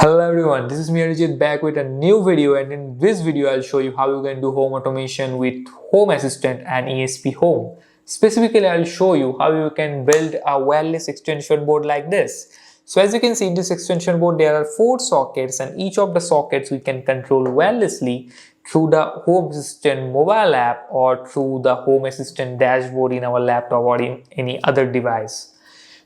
Hello everyone, this is me Arijit back with a new video, and in this video I'll show you how you can do home automation with Home Assistant and ESPHome. Specifically, I'll show you how you can build a wireless extension board like this. So as you can see in this extension board, there are 4 sockets, and each of the sockets we can control wirelessly through the Home Assistant mobile app or through the Home Assistant dashboard in our laptop or in any other device.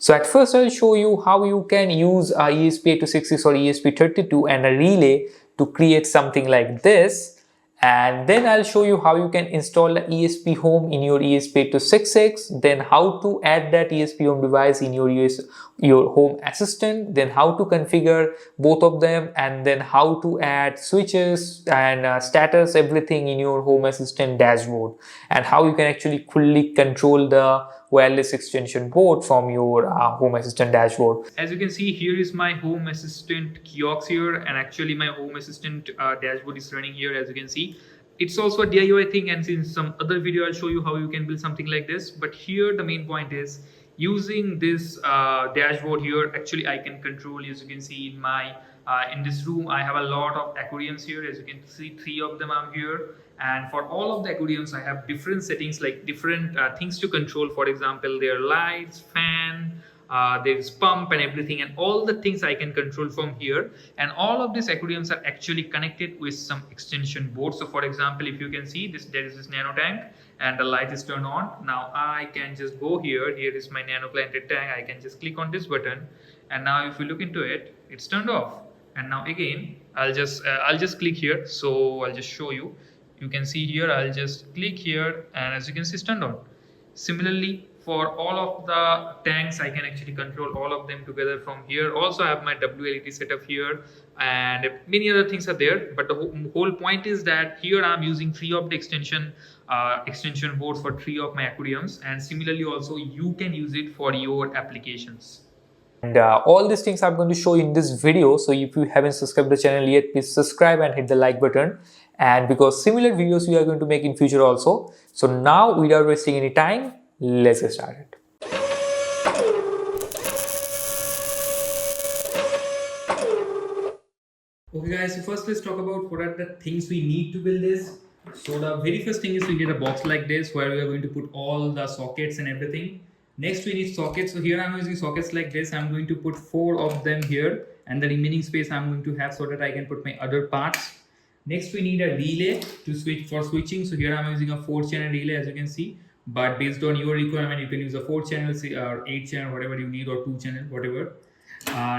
So at first I'll show you how you can use a ESP8266 or ESP32 and a relay to create something like this, and then I'll show you how you can install the ESPHome in your ESP8266, then how to add that ESPHome device in your Home Assistant, then how to configure both of them, and then how to add switches and status, everything in your Home Assistant dashboard, and how you can actually fully control the wireless extension board from your Home Assistant dashboard. As you can see, here is my Home Assistant kiosk here, and actually my Home Assistant dashboard is running here. As you can see, it's also a DIY thing, and in some other video I'll show you how you can build something like this. But here the main point is using this dashboard here, actually I can control. As you can see in my in this room I have a lot of aquariums here. As you can see, 3 of them are here, and for all of the aquariums I have different settings, like different things to control. For example, there are lights, fan, there is pump and everything, and all the things I can control from here. And all of these aquariums are actually connected with some extension board. So for example, if you can see this, there is this nano tank and the light is turned on. Now I can just go here is my nano planted tank. I can just click on this button, and now if you look into it, it's turned off. And now again I'll just click here. So I'll just show you. You can see here, I'll just click here, and as you can see, it's turned on. Similarly, for all of the tanks, I can actually control all of them together from here. Also, I have my WLED setup here, and many other things are there. But the whole point is that here I'm using 3 of the extension boards for 3 of my aquariums, and similarly also you can use it for your applications. And all these things I'm going to show you in this video. So if you haven't subscribed to the channel yet, please subscribe and hit the like button. And because similar videos we are going to make in future also. So now, without wasting any time, let's get started. Okay guys, so first let's talk about what are the things we need to build this. So the very first thing is we need a box like this where we are going to put all the sockets and everything. Next we need sockets. So here I'm using sockets like this. I'm going to put 4 of them here, and the remaining space I'm going to have so that I can put my other parts. Next we need a relay to switch for switching. So here I'm using a 4-channel relay, as you can see, but based on your requirement you can use a 4 channel or 8 channel, whatever you need, or 2 channel, whatever.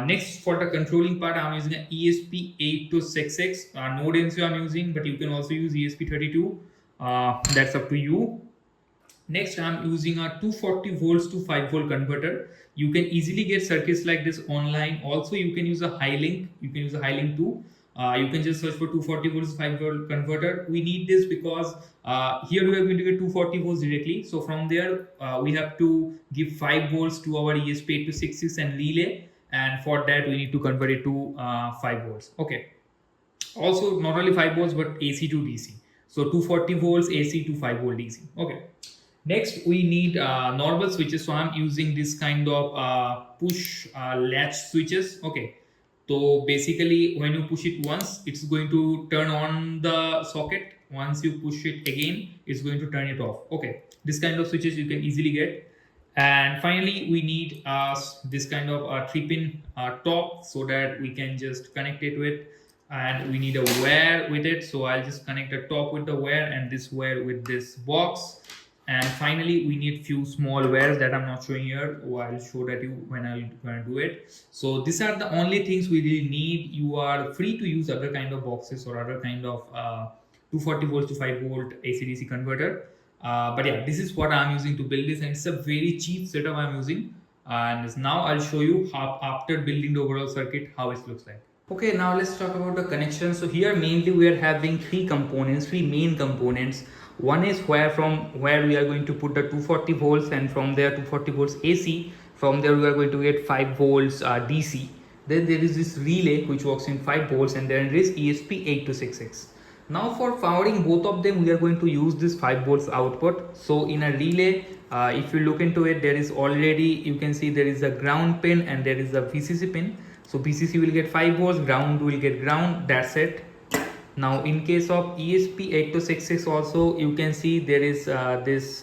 Next, for the controlling part, I'm using an ESP8266 node MCU I'm using, but you can also use ESP32. That's up to you. Next, I'm using a 240 volts to 5 volt converter. You can easily get circuits like this online. Also, you can use a high link. You can use a high link too. You can just search for 240 volts 5 volt converter. We need this because here we are going to get 240 volts directly. So from there we have to give 5 volts to our ESP8266 and relay, and for that we need to convert it to 5 volts. Okay. Also, not only 5 volts but AC to DC. So 240 volts AC to 5 volt DC. Okay. Next we need normal switches. So I'm using this kind of push latch switches. Okay. So basically when you push it once, it's going to turn on the socket. Once you push it again, it's going to turn it off. Okay, this kind of switches you can easily get. And finally we need this kind of 3-pin top so that we can just connect it with, and we need a wire with it. So I'll just connect the top with the wire and this wire with this box. And finally we need few small wires that I'm not showing here. I'll show that you when I'll do it. So these are the only things we really need. You are free to use other kind of boxes or other kind of 240 volts to 5 volt AC/DC converter. But yeah, this is what I'm using to build this, and it's a very cheap setup I'm using. And now I'll show you how, after building the overall circuit, how it looks like. Okay, now let's talk about the connection. So here mainly we are having 3 main components. One is from where we are going to put the 240 volts, and from there 240 volts AC. From there we are going to get 5 volts DC. Then there is this relay which works in 5 volts, and then there is ESP8266. Now for powering both of them, we are going to use this 5 volts output. So in a relay, if you look into it, there is already, you can see there is a ground pin and there is a VCC pin. So VCC will get 5 volts, ground will get ground, that's it. Now in case of ESP8266 also, you can see there is this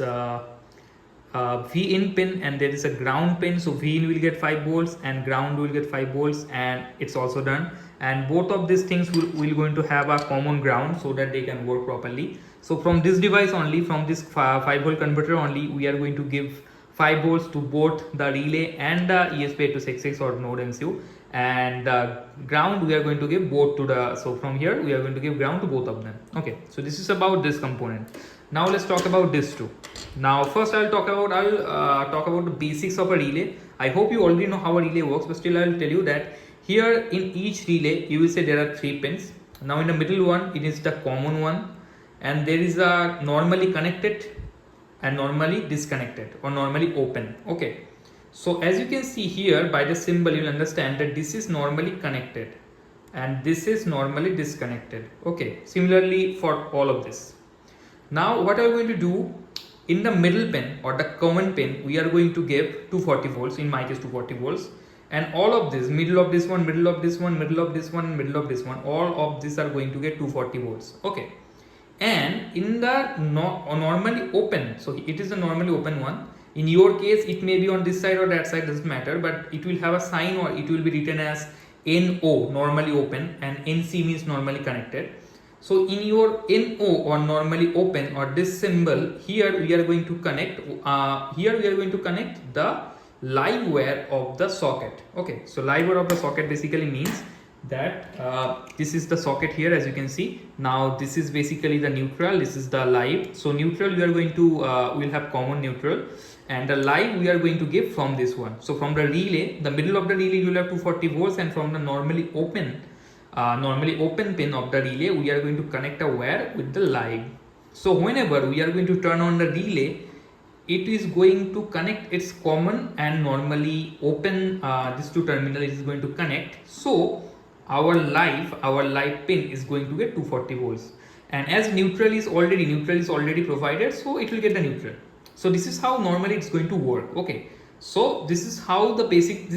V in pin and there is a ground pin. So V in will get 5 volts and ground will get 5 volts, and it's also done. And both of these things will going to have a common ground so that they can work properly. So from this device only, from this 5 volt converter only, we are going to give 5 volts to both the relay and the ESP8266 or node MCU, and ground we are going to give both to the, so from here we are going to give ground to both of them. Okay, so this is about this component. Now let's talk about this too. Now first I'll talk about the basics of a relay. I hope you already know how a relay works, but still I'll tell you that here in each relay you will say there are 3 pins. Now in the middle one, it is the common one, and there is a normally connected and normally disconnected or normally open. Okay, so as you can see here by the symbol, you will understand that this is normally connected and this is normally disconnected. Okay, similarly for all of this. Now what are we going to do? In the middle pin or the common pin, we are going to give 240 volts, in my case 240 volts, and all of this, middle of this one, middle of this one, middle of this one, middle of this one, all of these are going to get 240 volts. Okay, and in the normally open, so it is a normally open one. In your case it may be on this side or that side, doesn't matter, but it will have a sign or it will be written as NO, normally open, and NC means normally connected. So in your NO or normally open or this symbol, here we are going to connect the live wire of the socket. Okay, so live wire of the socket basically means that this is the socket here, as you can see. Now this is basically the neutral, this is the live. So neutral we are going to we'll have common neutral, and the live we are going to give from this one. So from the relay, the middle of the relay you will have 240 volts, and from the normally open pin of the relay we are going to connect a wire with the live. So whenever we are going to turn on the relay, it is going to connect its common and normally open, these two terminals is going to connect. So our live pin is going to get 240 volts, and as neutral is already provided, so it will get the neutral. So this is how normally it's going to work. Okay, so this is how the basic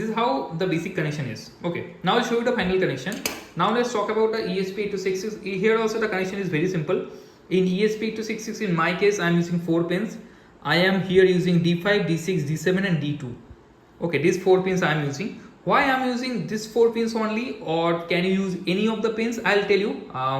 connection is. Okay, now I'll show you the final connection. Now let's talk about the ESP8266. Here also the connection is very simple. In ESP8266, in my case I am using 4 pins. I am here using D5, D6, D7 and D2. Okay, these 4 pins I am using. Why I am using these 4 pins only, or can you use any of the pins? I'll tell you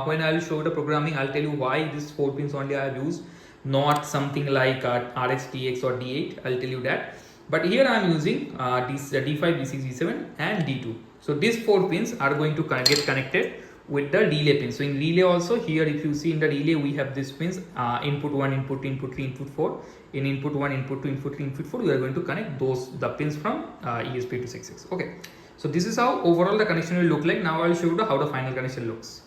when I'll show the programming. I'll tell you why these 4 pins only I have used, not something like RX, TX or D8. I'll tell you that. But here I am using D5, D6, D7 and D2. So these 4 pins are going to get connected with the relay pin. So in relay also, here if you see in the relay we have these pins, input 1, input 2, input 3, input 4. In input 1, input 2, input 3, input 4, we are going to connect the pins from ESP8266. Okay, so this is how overall the connection will look like. Now I will show you how the final connection looks.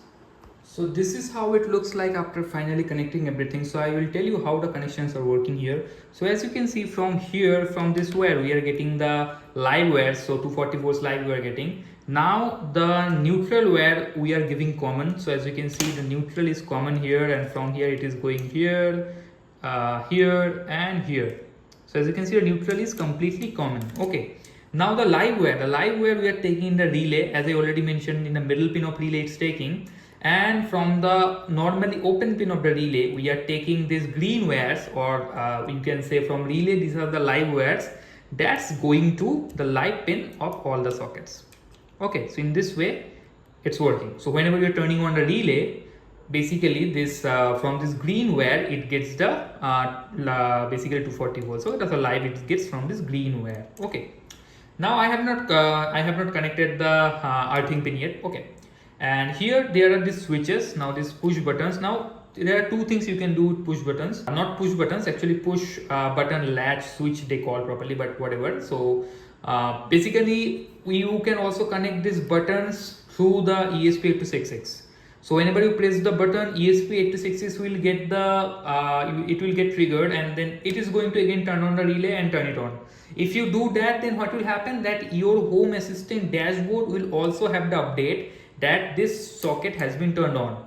So this is how it looks like after finally connecting everything. So I will tell you how the connections are working here. So as you can see from here, from this wire we are getting the live wire, so 240 volts live we are getting. Now the neutral wire we are giving common. So as you can see, the neutral is common here, and from here it is going here, here and here. So as you can see, the neutral is completely common. Okay, now the live wire we are taking in the relay, as I already mentioned, in the middle pin of relay it's taking, and from the normally open pin of the relay we are taking these green wires, or you can say from relay these are the live wires that's going to the live pin of all the sockets. Okay, so in this way it's working. So whenever you're turning on the relay, basically this from this green wire it gets the basically 240 volts. So that's a live it gets from this green wire. Okay, now I have not connected the earthing pin yet. Okay, and here there are these switches, now these push buttons. Now there are 2 things you can do with push buttons, not push buttons, actually push button latch switch they call properly, but whatever. So basically you can also connect these buttons through the ESP8266. So whenever you press the button, ESP8266 will get the it will get triggered, and then it is going to again turn on the relay and turn it on. If you do that, then what will happen, that your Home Assistant dashboard will also have the update that this socket has been turned on.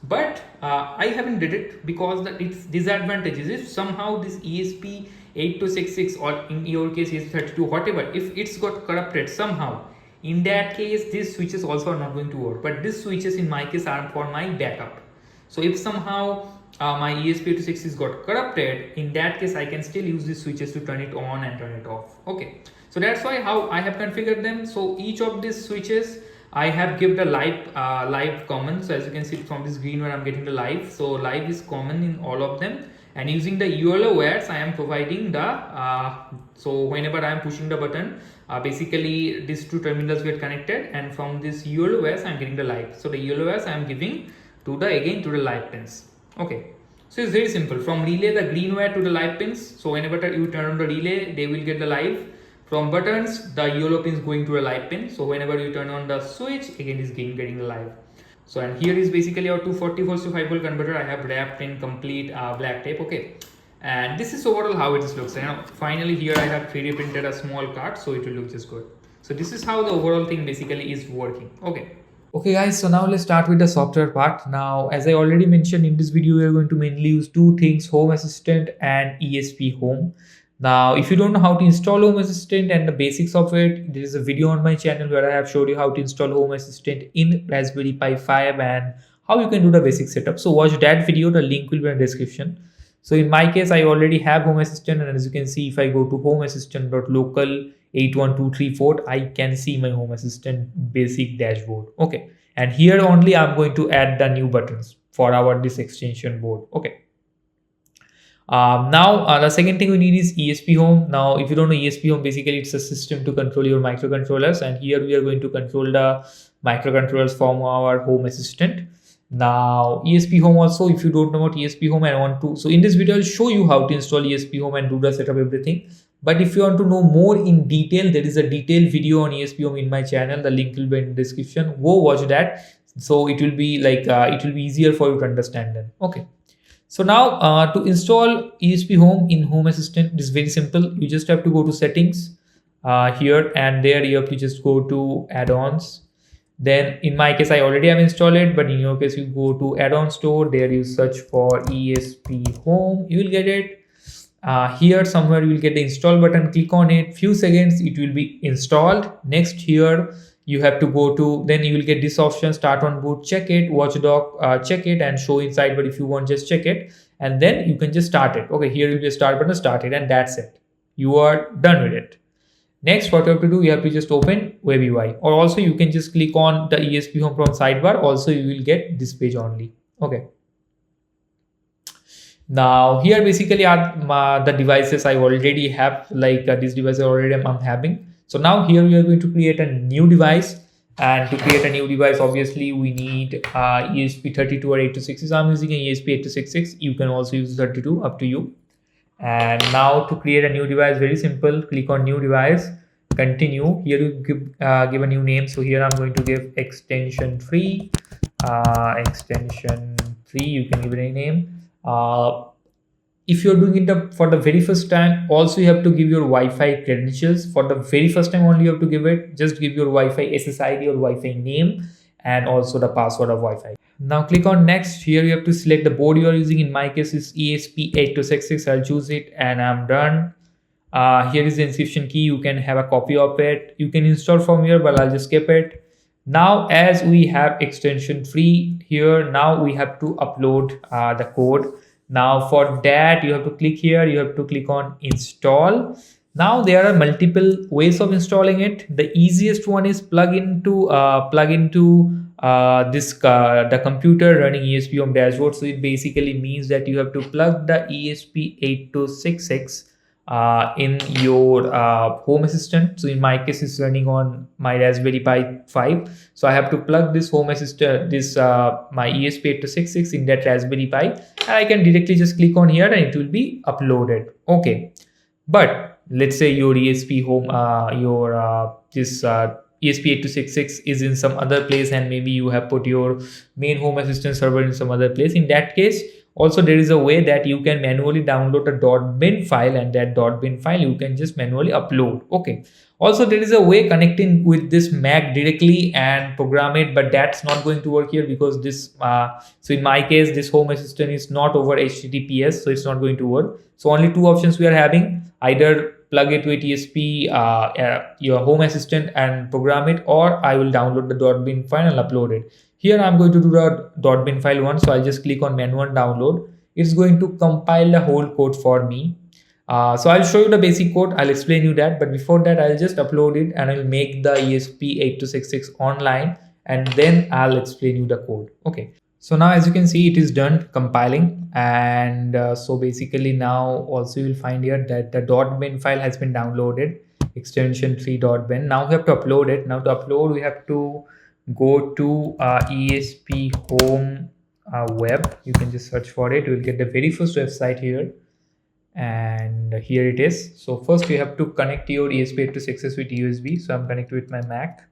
But I haven't did it because its disadvantage is if somehow this ESP8266 or in your case ESP32, whatever, if it's got corrupted somehow, in that case these switches also are not going to work, but these switches in my case are for my backup. So if somehow my ESP8266 got corrupted, in that case I can still use these switches to turn it on and turn it off. Okay, so that's why how I have configured them. So each of these switches I have given the live common. So as you can see from this green where I'm getting the live, so live is common in all of them, and using the ULO wires I am providing the so whenever I am pushing the button, basically these two terminals get connected, and from this ULO wires I am getting the live. So the ULO wires I am giving to the again to the live pins. Okay, so it's very simple. From relay, the green wire to the live pins, so whenever you turn on the relay they will get the live. From buttons, the yellow pin is going to a live pin, so whenever you turn on the switch, again is getting the live. So and here is basically our 240 volts to 5 volt converter. I have wrapped in complete black tape. Okay, and this is overall how it looks. Finally here I have 3D printed a small card, so it will look just good. So this is how the overall thing basically is working. Okay guys, so now let's start with the software part. Now as I already mentioned, in this video we are going to mainly use two things, Home Assistant and ESPHome. Now if you don't know how to install Home Assistant and the basics of it, there is a video on my channel where I have showed you how to install Home Assistant in Raspberry Pi 5 and how you can do the basic setup. So watch that video, the link will be in the description. So in my case I already have Home Assistant, and as you can see, if I go to homeassistant.local 81234, I can see my Home Assistant basic dashboard. Okay, and here only I'm going to add the new buttons for our this extension board. Okay, now the second thing we need is ESPHome. Now if you don't know ESPHome, basically it's a system to control your microcontrollers, and here we are going to control the microcontrollers from our Home Assistant. Now ESPHome also, if you don't know about ESPHome and want to, so in this video I'll show you how to install ESPHome and do the setup everything. But if you want to know more in detail, there is a detailed video on ESPHome in my channel, the link will be in the description. Go watch that, so it will be like it will be easier for you to understand them. Okay, so now to install ESPHome in Home Assistant, it is very simple. You just have to go to settings here, and there you have to just go to add-ons. Then in my case I already have installed it, but in your case you go to add-on store, there you search for ESPHome, you will get it. Here somewhere you will get the install button, click on it, few seconds it will be installed. Next here you have to go to, then you will get this option, start on boot, check it, watchdog, check it and show inside, but if you want just check it and then you can just start it. Okay, here will be a start button, start it, and that's it, you are done with it. Next, what you have to do, you have to just open web UI, or also you can just click on the ESPHome from sidebar, also you will get this page only. Okay, now here basically are the devices I already have, like this device already I'm having. So now here we are going to create a new device, and to create a new device obviously we need ESP32 or 826. I'm using an ESP8266, you can also use 32, up to you. And now to create a new device, very simple, click on new device, continue. Here you give a new name, so here I'm going to give extension 3, you can give it a name. If you're doing it for the very first time, also you have to give your Wi-Fi credentials. For the very first time only you have to give it, just give your Wi-Fi SSID or Wi-Fi name and also the password of Wi-Fi. Now click on next. Here you have to select the board you are using. In my case is ESP8266. I'll choose it and I'm done. Here is the inscription key, you can have a copy of it, you can install from here, but I'll just skip it. Now as we have extension 3 here, now we have to upload the code. Now for that you have to click here, you have to click on install. Now there are multiple ways of installing it. The easiest one is plug into the computer running ESPHome dashboard. So it basically means that you have to plug the ESP8266 in your Home Assistant. So in my case it's running on my Raspberry Pi 5, so I have to plug this Home Assistant, this my ESP8266 in that Raspberry Pi, and I can directly just click on here and it will be uploaded. Okay, but let's say your ESPHome ESP8266 is in some other place, and maybe you have put your main Home Assistant server in some other place. In that case also there is a way that you can manually download a .bin file, and that .bin file you can just manually upload. Okay, also there is a way connecting with this Mac directly and program it, but that's not going to work here because this so in my case this Home Assistant is not over HTTPS, so it's not going to work. So only two options we are having, either plug it with your Home Assistant and program it, or I will download the .bin file and upload it. Here I'm going to do the .bin file one, so I'll just click on menu and download. It's going to compile the whole code for me. So I'll show you the basic code, I'll explain you that, but before that I'll just upload it and I'll make the ESP8266 online, and then I'll explain you the code. Okay, so now as you can see, it is done compiling, and so basically now also you'll find here that the .bin file has been downloaded, extension 3.bin. Now we have to upload it. Now to upload, we have to go to ESPHome web. You can just search for it. You will get the very first website here, and here it is. So first you have to connect your ESP8266 with USB. So I'm connected with my Mac.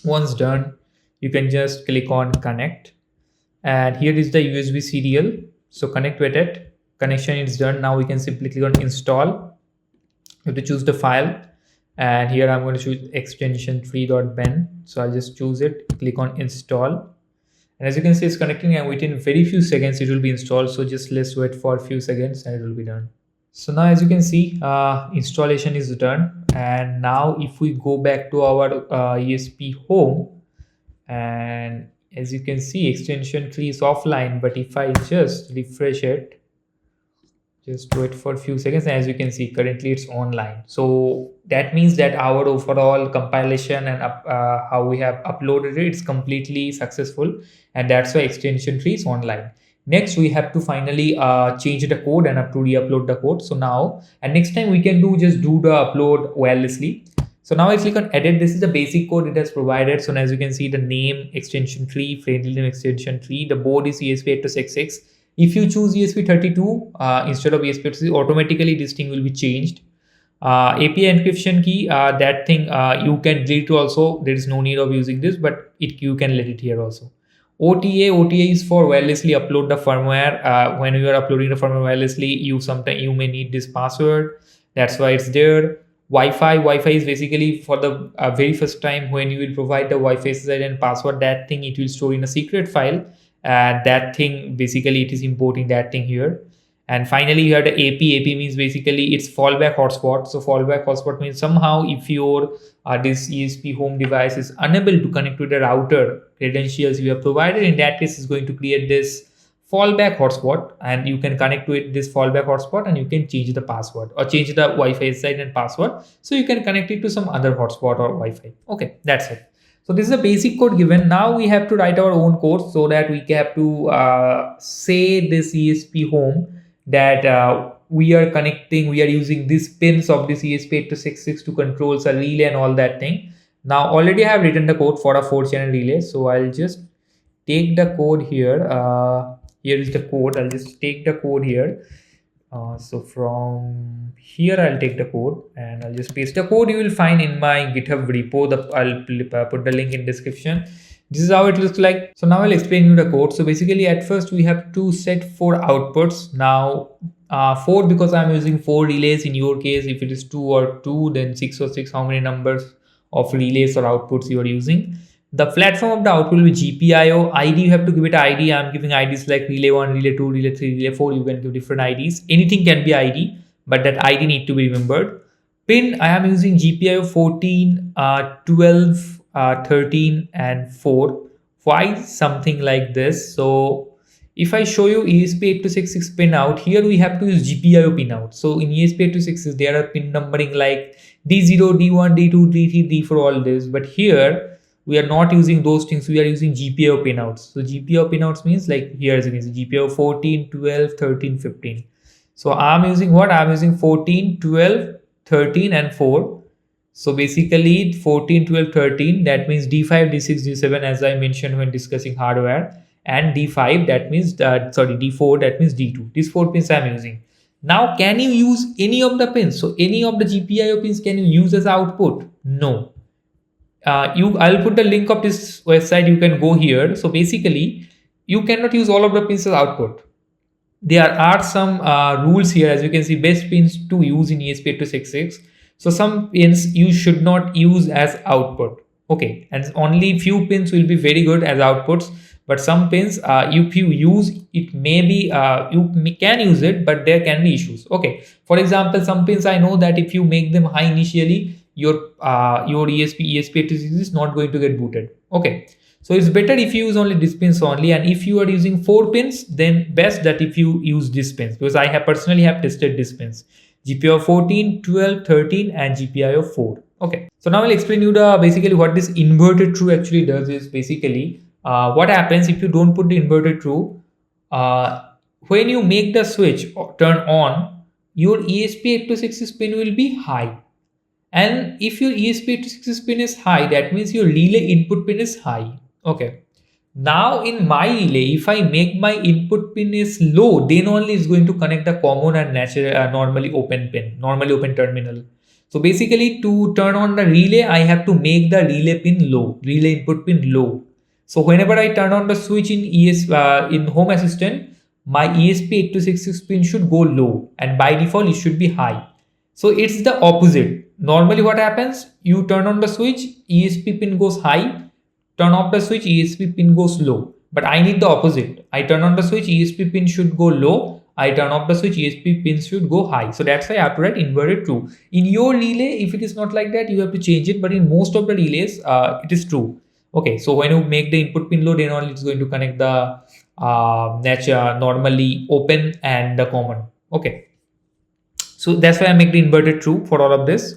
Once done, you can just click on connect, and here is the USB serial. So connect with it. Connection is done. Now we can simply click on install. You have to choose the file, and here I'm going to choose extension 3.bin. So I'll just choose it, click on install, and as you can see, it's connecting, and within very few seconds it will be installed. So just let's wait for a few seconds and it will be done. So now as you can see, installation is done, and now if we go back to our ESPHome, and as you can see, extension 3 is offline, but if I just refresh it, just wait for a few seconds, and as you can see, currently it's online. So that means that our overall compilation and how we have uploaded it, it's completely successful, and that's why extension 3 is online. Next, we have to finally change the code and have to re-upload the code. So now, and next time we can just do the upload wirelessly. So now I click on edit. This is the basic code it has provided. So as you can see, the name extension 3, friendly name extension 3, the board is ESP8266. If you choose ESP32 instead of ESP8266, automatically this thing will be changed. API encryption key, that thing you can delete also. There is no need of using this, but you can let it here also. OTA is for wirelessly upload the firmware. When you are uploading the firmware wirelessly, you may need this password. That's why it's there. Wi-Fi is basically for the very first time when you will provide the Wi-Fi SSID and password. That thing it will store in a secret file. That thing basically it is importing that thing here. And finally you have the AP means basically it's fallback hotspot. So fallback hotspot means somehow if your this ESPHome device is unable to connect to the router credentials you have provided, in that case it's going to create this fallback hotspot, and you can connect to it this fallback hotspot, and you can change the password or change the Wi-Fi site and password, so you can connect it to some other hotspot or Wi-Fi. Okay, that's it. So this is a basic code given. Now we have to write our own code so that we have to say this ESPHome that we are using these pins of this ESP8266 to control a relay and all that thing. Now already I have written the code for a 4-channel relay, so I'll just take the code here. Here is the code. I'll just take the code here. So from here I'll take the code and I'll just paste the code. You will find in my GitHub repo. I'll put the link in description. This is how it looks like. So now I'll explain you the code. So basically at first we have to set 4 outputs. Now 4 because I'm using 4 relays. In your case, if it is 2 or 2, then 6 or 6, how many numbers of relays or outputs you are using. The platform of the output will be GPIO. ID, you have to give it ID. I'm giving IDs like relay 1, relay 2, relay 3, relay 4. You can give different IDs. Anything can be ID, but that ID need to be remembered. Pin, I am using GPIO 14, 12, 13 and 4. Why something like this? So if I show you ESP8266 pin out, here we have to use GPIO pin out. So in ESP8266 there are pin numbering like D0, D1, D2, D3, D4, all this. But here we are not using those things. We are using GPIO pinouts. So GPIO pinouts means like here as it is GPIO 14, 12, 13, 15. So I'm using what? I'm using 14, 12, 13 and 4. So basically 14, 12, 13, that means D5, D6, D7 as I mentioned when discussing hardware, and D5 that means D4 that means D2. These 4 pins I'm using. Now can you use any of the pins? So any of the GPIO pins can you use as output? No. I'll put the link of this website. You can go here. So basically you cannot use all of the pins as output. There are some rules here. As you can see, best pins to use in ESP8266. So some pins you should not use as output. Okay, and only few pins will be very good as outputs. But some pins, if you use it, maybe can use it, but there can be issues. Okay, for example, some pins I know that if you make them high initially, your ESP8266 is not going to get booted. Okay, so it's better if you use only these pins only, and if you are using 4 pins, then best that if you use these pins, because I have personally tested these pins: GPI of 14, 12, 13, and GPI of 4. Okay, so now I'll explain you the basically what this inverted true actually does. Is basically what happens if you don't put the inverted true. When you make the switch turn on, your ESP8266 pin will be high, and if your ESP8266 pin is high, that means your relay input pin is high. Okay, now in my relay, if I make my input pin is low, then only it's going to connect the common and natural normally open pin, normally open terminal. So basically, to turn on the relay, I have to make the relay pin low, relay input pin low. So whenever I turn on the switch in in Home Assistant, my ESP8266 pin should go low, and by default it should be high. So it's the opposite. Normally what happens, you turn on the switch, ESP pin goes high, turn off the switch, ESP pin goes low. But I need the opposite. I turn on the switch, ESP pin should go low. I turn off the switch, ESP pins should go high. So that's why I have to write inverted true. In your relay, if it is not like that, you have to change it. But in most of the relays, it is true. Okay, so when you make the input pin low, then only it's going to connect the normally open and the common. Okay, so that's why I make the inverted true for all of this.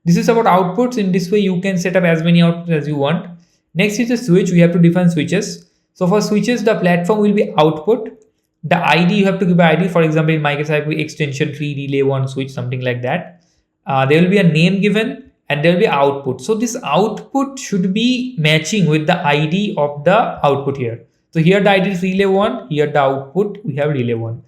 This is about outputs. In this way, you can set up as many outputs as you want. Next is the switch. We have to define switches. So for switches, the platform will be output. The ID, you have to give an ID. For example, in my case, I have extension 3 relay 1 switch, something like that. There will be a name given, and there will be output. So this output should be matching with the ID of the output here. So here the ID is relay 1, here the output we have relay 1.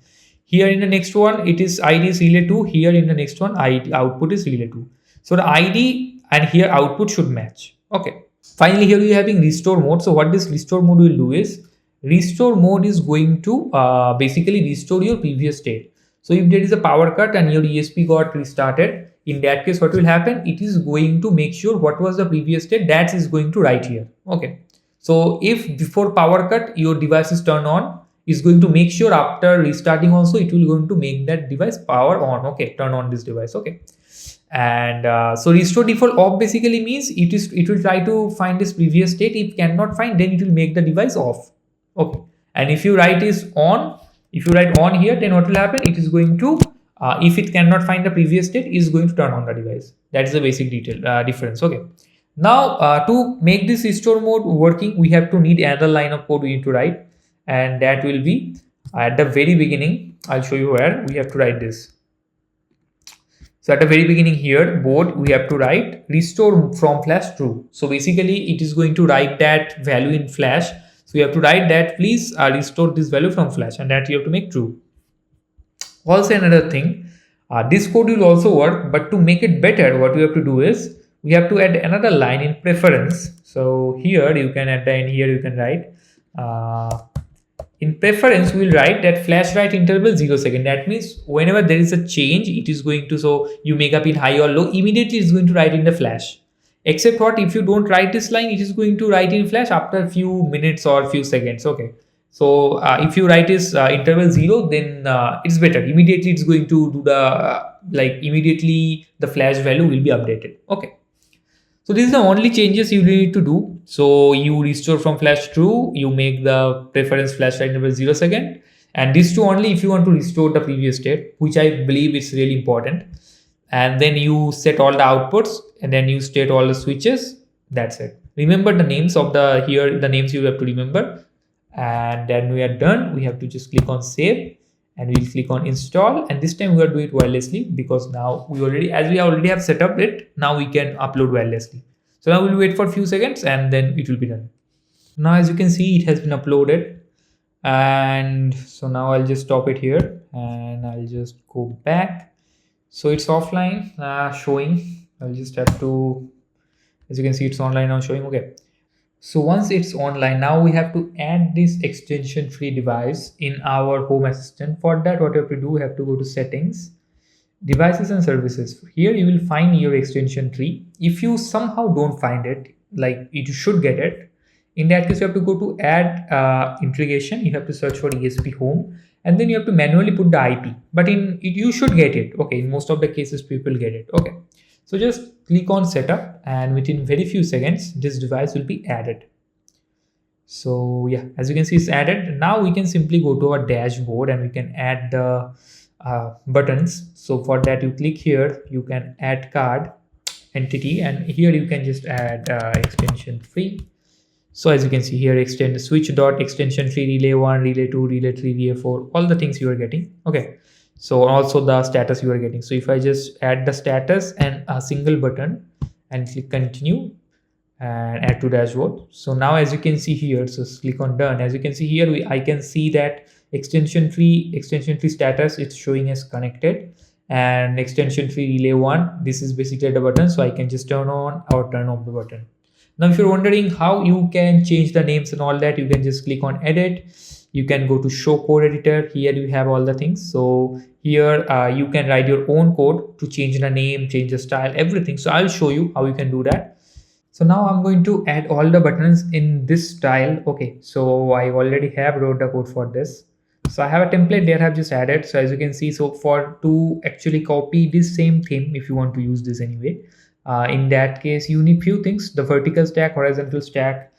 Here in the next one, it is ID is relay 2. Here in the next one, output is relay 2. So the ID and here output should match. Okay. Finally, here we are having restore mode. So what this restore mode will do is, restore mode is going to basically restore your previous state. So if there is a power cut and your ESP got restarted, in that case, what will happen? It is going to make sure what was the previous state, that is going to write here. Okay. So if before power cut, your device is turned on, is going to make sure after restarting also, it will going to make that device power on. Okay. Turn on this device. Okay. And so restore default off basically means it will try to find this previous state. If cannot find, then it will make the device off. Okay. And if you write is on, if you write on here, then what will happen? It is going to if it cannot find the previous state, is going to turn on the device. That is the basic detail difference. Okay. Now to make this restore mode working, we have to need another line of code we need to write, and that will be at the very beginning. I'll show you where we have to write this. So at the very beginning here, board, we have to write restore from flash true. So basically it is going to write that value in flash. So you have to write that please restore this value from flash, and that you have to make true. Also another thing, this code will also work, but to make it better, what we have to do is we have to add another line in preference. So here you can add, and here you can write in preference, we'll write that flash write interval 0 second. That means whenever there is a change, it is going to, so you make up in high or low, immediately it's going to write in the flash. Except what, if you don't write this line, it is going to write in flash after a few minutes or few seconds. Okay. So if you write this interval 0, then it's better. Immediately it's going to do the, immediately the flash value will be updated. Okay. So this is the only changes you need to do. So you restore from flash true, you make the preference flash write interval 0 second, and these two only if you want to restore the previous state, which I believe is really important. And then you set all the outputs, and then you state all the switches. That's it. Remember the names of the here, the names you have to remember. And then we are done. We have to just click on save, and we'll click on install, and this time we are doing it wirelessly, because now we already have set up it, now we can upload wirelessly. So now we'll wait for a few seconds, and then it will be done. Now as you can see, it has been uploaded, and so now I'll just stop it here, and I'll just go back. So it's offline showing. I'll just have to, as you can see, it's online now showing. Okay. So once it's online, now we have to add this extension free device in our Home Assistant. For that, what you have to do, we have to go to settings, devices and services. Here you will find your extension tree. If you somehow don't find it, like you should get it, In that case, you have to go to add integration. You have to search for ESPHome, and then you have to manually put the IP. But in it, you should get it. Okay, in most of the cases, people get it. Okay, so just click on setup, and within very few seconds, this device will be added. So yeah, as you can see, it's added. Now we can simply go to our dashboard and we can add the buttons. So for that, you click here, you can add card entity, and here you can just add extension 3. So as you can see here, extend switch dot extension 3, relay 1, relay 2, relay 3, relay 4, all the things you are getting. Okay, so also the status you are getting. So if I just add the status and a single button and click continue and add to dashboard. So now as you can see here, so click on done. As you can see here, I can see that extension 3 status, it's showing as connected, and extension 3 relay 1, this is basically the button. So I can just turn on or turn off the button. Now if you're wondering how you can change the names and all that, you can just click on edit. You can go to show code editor. Here you have all the things. So here you can write your own code to change the name, change the style, everything. So I'll show you how you can do that. So now I'm going to add all the buttons in this style. Okay, so I already have wrote the code for this. So I have a template there I've just added. So as you can see, so for to actually copy this same theme, if you want to use this anyway, in that case, you need few things: the vertical stack, horizontal stack,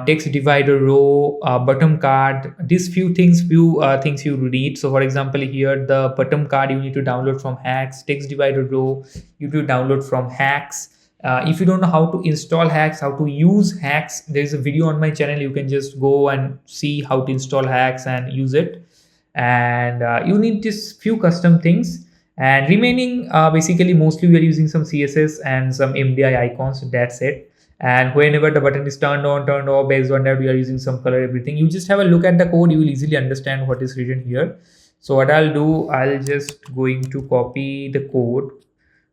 text divider row, bottom card. These few things you need. So for example, here the bottom card you need to download from Hacks. Text divider row you need to download from Hacks. If you don't know how to install Hacks, how to use Hacks, there's a video on my channel. You can just go and see how to install Hacks and use it. And you need just few custom things, and remaining basically mostly we are using some CSS and some MDI icons. That's it. And whenever the button is turned on, turned off, based on that we are using some color, everything. You just have a look at the code, you will easily understand what is written here. So what I'll do, I'll just going to copy the code.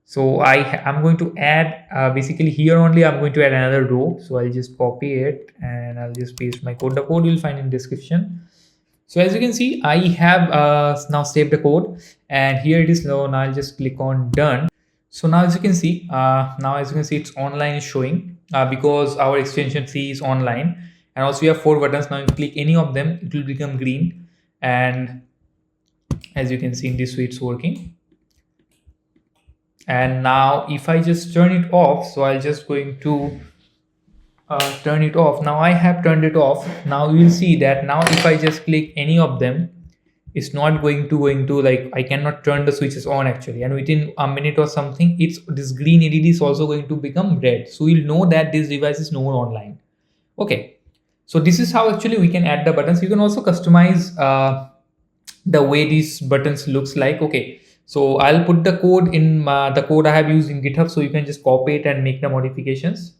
So I'm going to add basically here only I'm going to add another row. So I'll just copy it and I'll just paste my code. The code you'll find in description. So as you can see, I have now saved the code, and here it is. Now I'll just click on done. So now as you can see, it's online is showing because our extension 3 is online, and also we have 4 buttons. Now if you click any of them, it will become green, and as you can see in this way it's working. And now if I just turn it off, so I'll just going to turn it off. Now I have turned it off. Now you will see that now if I just click any of them, it's not going to like, I cannot turn the switches on actually, and within a minute or something, it's this green LED is also going to become red. So you'll know that this device is no more online. Okay, so this is how actually we can add the buttons. You can also customize the way these buttons looks like. Okay, so I'll put the code in the code I have used in GitHub, so you can just copy it and make the modifications.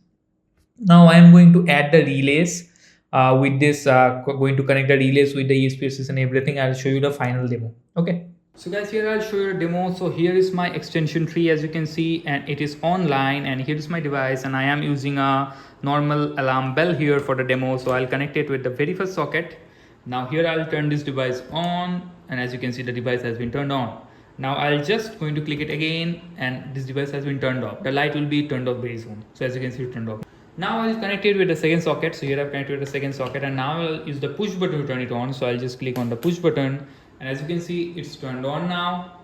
Now I am going to add the relays with this, going to connect the relays with the ESPHome and everything. I'll show you the final demo. Okay. So guys, here I'll show you a demo. So here is my extension 3, as you can see, and it is online, and here is my device, and I am using a normal alarm bell here for the demo. So I'll connect it with the very first socket. Now here I'll turn this device on, and as you can see, the device has been turned on. Now I'll just going to click it again, and this device has been turned off. The light will be turned off very soon. So as you can see, it's turned off. Now I'll connect it with the second socket. So here I've connected with the second socket, and now I'll use the push button to turn it on. So I'll just click on the push button, and as you can see, it's turned on now.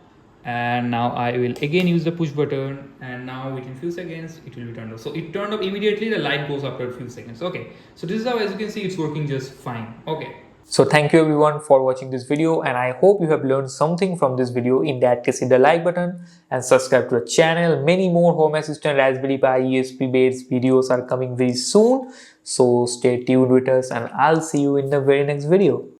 And now I will again use the push button, and now within few seconds it will be turned off. So it turned off immediately, the light goes after a few seconds. Okay, so this is how, as you can see, it's working just fine. Okay. So thank you everyone for watching this video, and I hope you have learned something from this video. In that case, hit the like button and subscribe to the channel. Many more Home Assistant Raspberry Pi ESP based videos are coming very soon. So stay tuned with us, and I'll see you in the very next video.